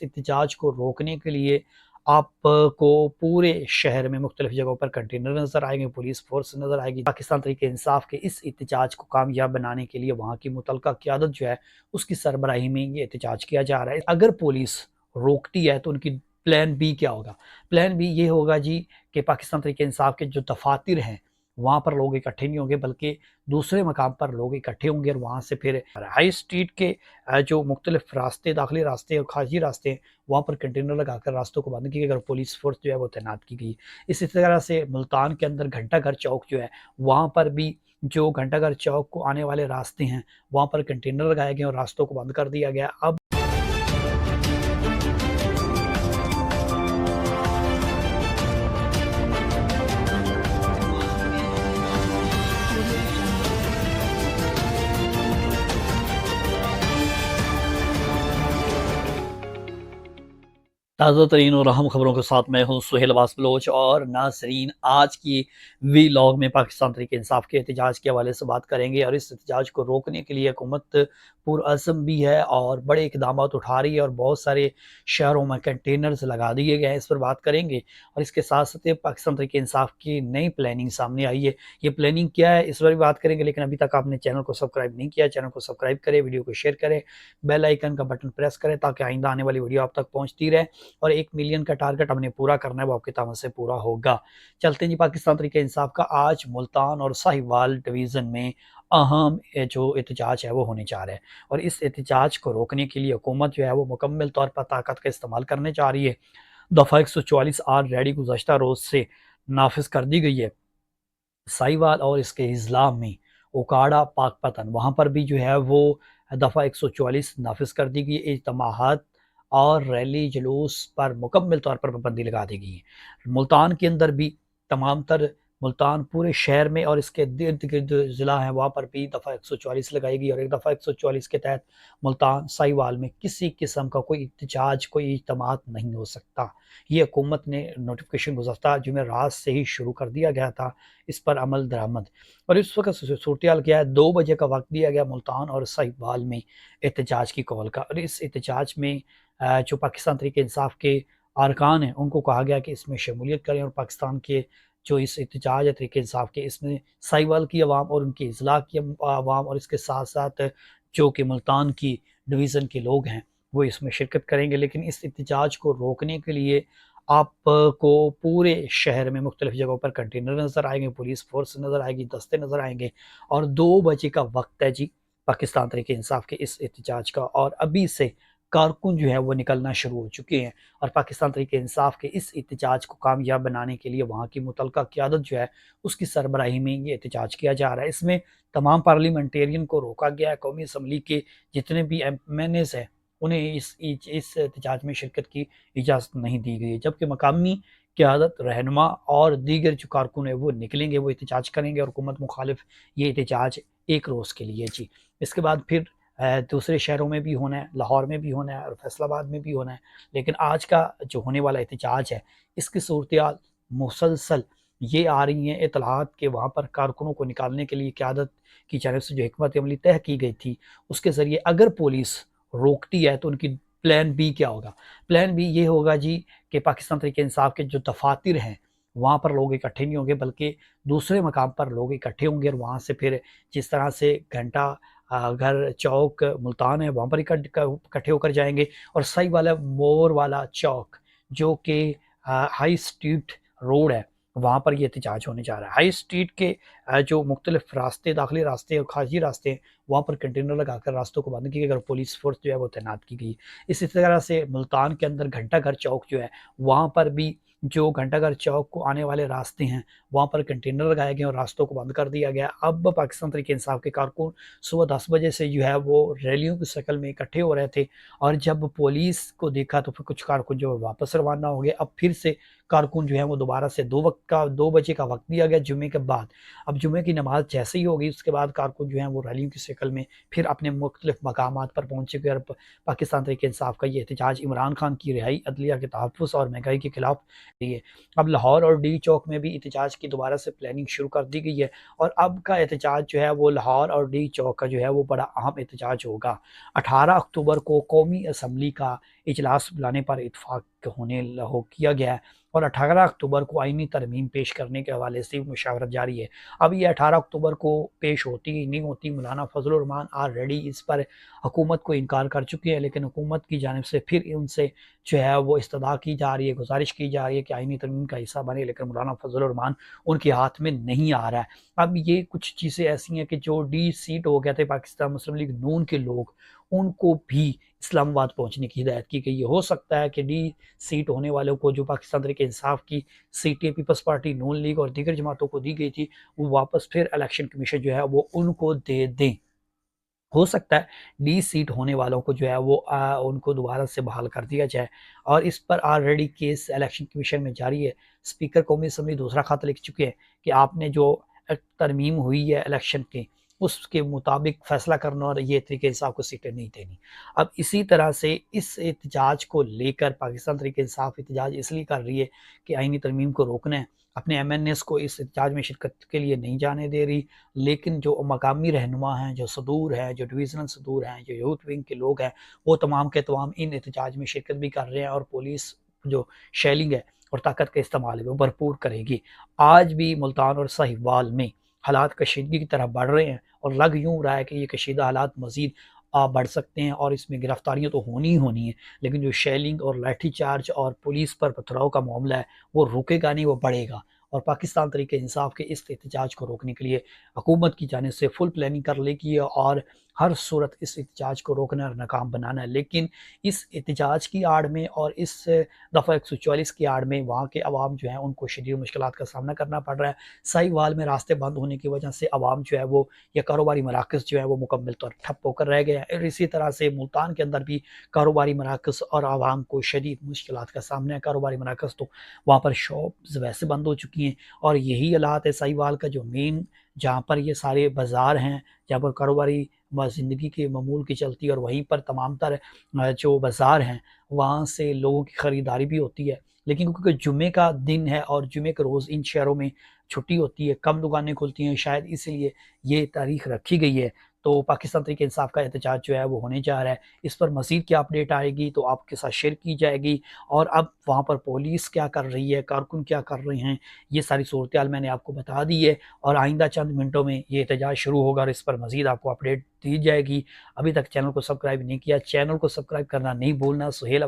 एहतजाज को रोकने के लिए आपको पूरे शहर में मुख्तलिफ जगहों पर कंटेनर नज़र आएंगे, पुलिस फोर्स नज़र आएगी। पाकिस्तान तहरीक इंसाफ के इस एहतजाज को कामयाब बनाने के लिए वहाँ की मुतलका क़यादत जो है उसकी सरबराही में ये एहतजाज किया जा रहा है। अगर पुलिस रोकती है तो उनकी प्लान बी क्या होगा? प्लान बी ये होगा जी कि पाकिस्तान तहरीक इंसाफ के जो दफातर हैं वहाँ पर लोग इकट्ठे नहीं होंगे, बल्कि दूसरे मकाम पर लोग इकट्ठे होंगे और वहाँ से फिर हाई स्ट्रीट के जो मुख्तलिफ रास्ते, दाखिली रास्ते और खारजी रास्ते हैं, वहाँ पर कंटेनर लगाकर रास्तों को बंद किया गया और पुलिस फोर्स जो है वो तैनात की गई। इसी तरह से मुल्तान के अंदर घंटा घर चौक जो है, वहाँ पर भी जो घंटा घर चौक को आने वाले रास्ते हैं, वहाँ पर कंटेनर लगाए गए और रास्तों को बंद कर दिया गया। अब ताज़ा तरीन और अहम खबरों के साथ मैं हूँ सुहेल अब्बास बलोच। और नाज़रीन, आज की वीलॉग में पाकिस्तान तहरीक इंसाफ के एहतजाज के हवाले से बात करेंगे और इस एहतजाज को रोकने के लिए हुकूमत पुरअज़्म भी है और बड़े इक़दाम उठा रही है और बहुत सारे शहरों में कंटेनर्स लगा दिए गए हैं। इस पर बात करेंगे और इसके साथ साथ पाकिस्तान तहरीक इंसाफ की नई प्लानिंग सामने आई है। ये प्लानिंग क्या है, इस पर भी बात करेंगे। लेकिन अभी तक आपने चैनल को सब्सक्राइब नहीं किया, चैनल को सब्सक्राइब करें, वीडियो को शेयर करें, बेल आइकन का बटन प्रेस करें ताकि आइंदा आने वाली वीडियो आप तक पहुँचती रहे। और 1 मिलियन का टारगेट हमने पूरा करना है, वो आपकी ताकत से पूरा होगा। चलते हैं जी पाकिस्तान तहरीक इंसाफ का आज मुल्तान और साहिवाल डिवीज़न में अहम जो एहतजाज है वो होने जा रहा है। और इस एहतजाज को रोकने के लिए हुकूमत जो है वो मुकम्मल तौर पर ताकत का इस्तेमाल करने जा रही है। दफ़ा 144 ऑलरेडी गुज़श्ता रोज़ से नाफिज कर दी गई है। साहिवाल और इसके अजला में उकाड़ा पाकपतन वहाँ पर भी जो है वो दफ़ा 144 नाफिज कर दी गई। इज्तिमाआत और रैली जुलूस पर मुकम्मल तौर पर पाबंदी लगा दी गई है। मुल्तान के अंदर भी तमाम तर मुल्तान पूरे शहर में और इसके इर्द गिर्द ज़िला है, वहाँ पर भी दफ़ा 144 लगाई गई और एक दफ़ा 144 के तहत मुल्तान साहिवाल में किसी किस्म का कोई एहतजाज, कोई इज्तिमात नहीं हो सकता। ये हुकूमत ने नोटिफिकेशन गुज़श्ता जुमेरात से ही शुरू कर दिया गया था, इस पर अमल दरामद। और इस वक्त सूरत क्या है, 2 बजे का वक्त दिया गया मुल्तान और साहिवाल में एहतजाज की कॉल का। और इस एहतजाज में जो पाकिस्तान तहरीक इंसाफ के अरकान हैं उनको कहा गया कि इसमें शमूलियत करें और पाकिस्तान के जो इस एहतजाज है तहरीक इंसाफ के, इसमें साहिवाल की आवाम और उनकी अजला की आवाम और इसके साथ साथ जो कि मुल्तान की डिवीज़न के लोग हैं वो इसमें शिरकत करेंगे। लेकिन इस एहतजाज को रोकने के लिए आपको पूरे शहर में मुख्तलिफ जगहों पर कंटेनर नज़र आएंगे, पुलिस फोर्स नज़र आएगी, दस्ते नज़र आएंगे। और 2 बजे का वक्त है जी पाकिस्तान तहरीक इंसाफ के इस एहतजाज का। और अभी से कारकुन जो है वो निकलना शुरू हो चुके हैं और पाकिस्तान तहरीक इंसाफ के इस एहतजाज को कामयाब बनाने के लिए वहाँ की मुतलका क़यादत जो है उसकी सरबराही में ये एहतजाज किया जा रहा है। इसमें तमाम पार्लियामेंटेरियन को रोका गया है। कौमी असम्बली के जितने भी MNAs हैं उन्हें इस एहतजाज में शिरकत की इजाज़त नहीं दी गई है, जबकि मकामी क़यादत, रहनुमा और दीगर जो कारकुन है वो निकलेंगे, वो एहतजाज करेंगे और हुकूमत मुखालिफ ये एहतजाज 1 रोज़ के लिए जी। इसके बाद फिर दूसरे शहरों में भी होना है, लाहौर में भी होना है और फैसलाबाद में भी होना है। लेकिन आज का जो होने वाला एहतजाज है इसकी सूरत मुसलसल ये आ रही हैं इतलात कि वहाँ पर कारकुनों को निकालने के लिए क़यादत की जानिब से जो हिकमत अमली तय की गई थी उसके ज़रिए अगर पुलिस रोकती है तो उनकी प्लान बी क्या होगा? प्लान बी ये होगा जी कि पाकिस्तान तहरीक इंसाफ के जो दफातर हैं वहाँ पर लोग इकट्ठे नहीं होंगे, बल्कि दूसरे मकाम पर लोग इकट्ठे होंगे और वहाँ से फिर जिस तरह से घंटा घर चौक मुल्तान है वहाँ पर इकट्ठे होकर जाएंगे। और सही वाला मोर वाला चौक जो कि हाई स्ट्रीट रोड है वहाँ पर ये एहतजाज होने जा रहा है। हाई स्ट्रीट के जो मुख्तलिफ रास्ते, दाखिली रास्ते और खारजी रास्ते हैं, वहाँ पर कंटेनर लगाकर रास्तों को बंद किया गया और पुलिस फोर्स जो है वो तैनात की गई। इसी तरह से मुल्तान के अंदर घंटा घर चौक जो है वहाँ पर भी जो घंटा घर चौक को आने वाले रास्ते हैं वहाँ पर कंटेनर लगाए गए और रास्तों को बंद कर दिया गया। अब पाकिस्तान तहरीक इंसाफ के कारकुन सुबह 10 बजे से जो है वो रैलियों की शक्ल में इकट्ठे हो रहे थे और जब पुलिस को देखा तो फिर कुछ कारकुन जो वापस रवाना हो गए। अब फिर से कारकुन जो है वो दोबारा से 2 बजे का वक्त दिया गया जुमे के बाद। अब जुमे की नमाज जैसे ही होगी उसके बाद कारकुन जो है वो रैलियों की शक्ल में फिर अपने मुख्तलिफ मकामात पर पहुँच चुके हैं और पाकिस्तान तहरीक-ए-इंसाफ का ये एहतजाज इमरान खान की रिहाई, अदलिया के तहफ़्फ़ुज़ और महंगाई के खिलाफ है। अब लाहौर और डी चौक में भी एहतजाज की दोबारा से प्लानिंग शुरू कर दी गई है और अब का एहतजाज जो है वो लाहौर और डी चौक का जो है वो बड़ा अहम एहतजाज होगा। 18 अक्टूबर को कौमी असम्बली का इजलास बुलाने पर इत्तफ़ाक़ होने हो किया गया है और 18 अक्टूबर को आईनी तरमीम पेश करने के हवाले से मुशावरत जारी है। अब ये 18 अक्टूबर को पेश होती नहीं होती, मौलाना फजलुर रहमान ऑलरेडी इस पर हुकूमत को इनकार कर चुके हैं, लेकिन हुकूमत की जानिब से फिर उनसे जो है वो इस्तदा की जा रही है, गुजारिश की जा रही है कि आईनी तरमीम का हिस्सा बने, लेकिन मौलाना फजलुर रहमान उनके हाथ में नहीं आ रहा है। अब ये कुछ चीज़ें ऐसी हैं कि जो डी सीट हो गए थे पाकिस्तान मुस्लिम लीग नून के लोग, उनको भी इस्लामाबाद पहुँचने की हिदायत की गई है। हो सकता है कि डी सीट होने वालों को जो पाकिस्तान तहरीक-ए-इंसाफ की सीटें पीपल्स पार्टी, नून लीग और दीगर जमातों को दी गई थी, वो वापस फिर इलेक्शन कमीशन जो है वो उनको दे दें। हो सकता है डी सीट होने वालों को जो है वो उनको दोबारा से बहाल कर दिया जाए और इस पर ऑलरेडी केस इलेक्शन कमीशन में जारी है। स्पीकर कौमी असम्बली दूसरा खत लिख चुके हैं कि आपने जो तरमीम हुई है इलेक्शन की, उसके मुताबिक फैसला करना और ये तरीके इंसाफ को सीटें नहीं देनी। अब इसी तरह से इस एहतजाज को लेकर पाकिस्तान तरीके इंसाफ एहतजाज इसलिए कर रही है कि आईनी तरमीम को रोकना है, अपने एमएनएस को इस एहतजाज में शिरकत के लिए नहीं जाने दे रही, लेकिन जो मकामी रहनुमा हैं, जो सदूर हैं, जो डिवीज़नल सदूर हैं, जो यूथ विंग के लोग हैं, वो तमाम के तमाम इन एहतजाज में शिरकत भी कर रहे हैं और पुलिस जो शेलिंग है और ताकत का इस्तेमाल है वो भरपूर करेगी। आज भी मुल्तान और साहिवाल में हालात कशीदगी की तरफ बढ़ रहे हैं और लग यूँ रहा है कि ये कशीदा हालात मज़ीद बढ़ सकते हैं और इसमें गिरफ्तारियाँ तो होनी ही होनी है, लेकिन जो शेलिंग और लाठीचार्ज और पुलिस पर पथराव का मामला है वो रुकेगा नहीं, वो बढ़ेगा। और पाकिस्तान तरीके इंसाफ के इस एहतजाज को रोकने के लिए हुकूमत की जानिब से फुल प्लानिंग कर लेगी है और हर सूरत इस एहतजाज को रोकना और नाकाम बनाना है। लेकिन इस एहतजाज की आड़ में और इस दफ़ा 144 की आड़ में वहाँ के अवाम जो हैं उनको शदीद मुश्किलात का सामना करना पड़ रहा है। साहिवाल में रास्ते बंद होने की वजह से अवाम जो है वो या कारोबारी मराकज़ जो है वो मुकम्मल तौर ठप होकर रह गए हैं और इसी तरह से मुल्तान के अंदर भी कारोबारी मराकज़ और अवाम को शदीद मुश्किलात का सामना है। कारोबारी मराकज़ तो वहाँ पर शॉप्स वैसे बंद हो चुकी हैं और यही हालात है साहिवाल का जो मेन जहाँ पर ये सारे बाज़ार हैं, जहाँ पर कारोबारी ज़िंदगी की मामूल की चलती है और वहीं पर तमाम तर जो बाज़ार हैं, वहाँ से लोगों की ख़रीदारी भी होती है। लेकिन क्योंकि जुम्मे का दिन है और जुम्मे के रोज़ इन शहरों में छुट्टी होती है, कम दुकानें खुलती हैं, शायद इसलिए ये तारीख़ रखी गई है। तो पाकिस्तान तहरीक इंसाफ का एहतजाज जो है वो होने जा रहा है। इस पर मज़ीद क्या अपडेट आएगी तो आपके साथ शेयर की जाएगी और अब वहाँ पर पुलिस क्या कर रही है, कारकुन क्या कर रहे हैं, ये सारी सूरत-ए-हाल मैंने आपको बता दी है और आइंदा चंद मिनटों में ये एहतजाज शुरू होगा और इस पर मज़ीद आपको अपडेट दी जाएगी। अभी तक चैनल को सब्सक्राइब नहीं किया, चैनल को सब्सक्राइब करना नहीं भूलना। सुहेल